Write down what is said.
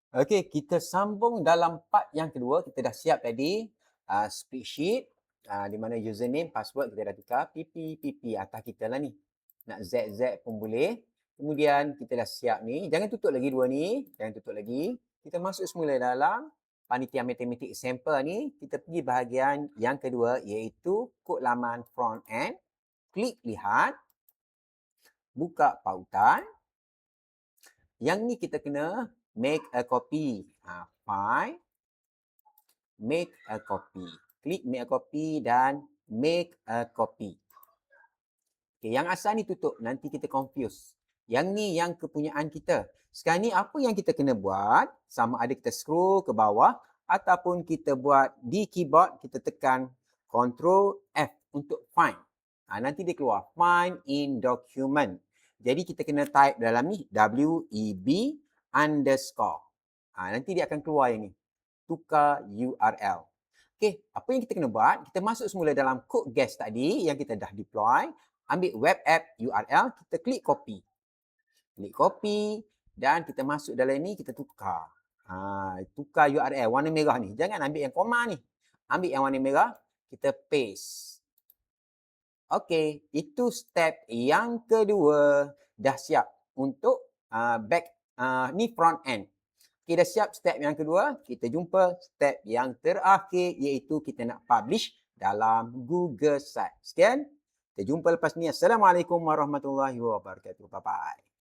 Okey, kita sambung dalam part yang kedua. Kita dah siap tadi spreadsheet di mana username, password kita dah tukar. PP atas kita lah ni. Nak ZZ pun boleh. Kemudian kita dah siap ni. Jangan tutup lagi dua ni. Jangan tutup lagi. Kita masuk semula dalam panitia matematik sampel ni. Kita pergi bahagian yang kedua iaitu kod laman front end. Klik lihat. Buka pautan. Yang ni kita kena make a copy. File, make a copy. Klik make a copy dan make a copy. Okay, yang asal ni tutup. Nanti kita confuse. Yang ni yang kepunyaan kita. Sekarang ni apa yang kita kena buat? Sama ada kita scroll ke bawah ataupun kita buat di keyboard, kita tekan Ctrl F untuk find. Nanti dia keluar. Find in document. Jadi kita kena type dalam ni WEB underscore. Nanti dia akan keluar yang ni. Tukar URL. Okey, apa yang kita kena buat? Kita masuk semula dalam code guest tadi yang kita dah deploy. Ambil web app URL, kita klik copy. Klik copy dan kita masuk dalam ni, kita tukar. Tukar URL warna merah ni. Jangan ambil yang koma ni. Ambil yang warna merah, kita paste. Okey, itu step yang kedua. Dah siap untuk ni front end. Okey, dah siap step yang kedua. Kita jumpa step yang terakhir iaitu kita nak publish dalam Google Sites. Sekian. Kita jumpa lepas ni. Assalamualaikum warahmatullahi wabarakatuh. Bye-bye.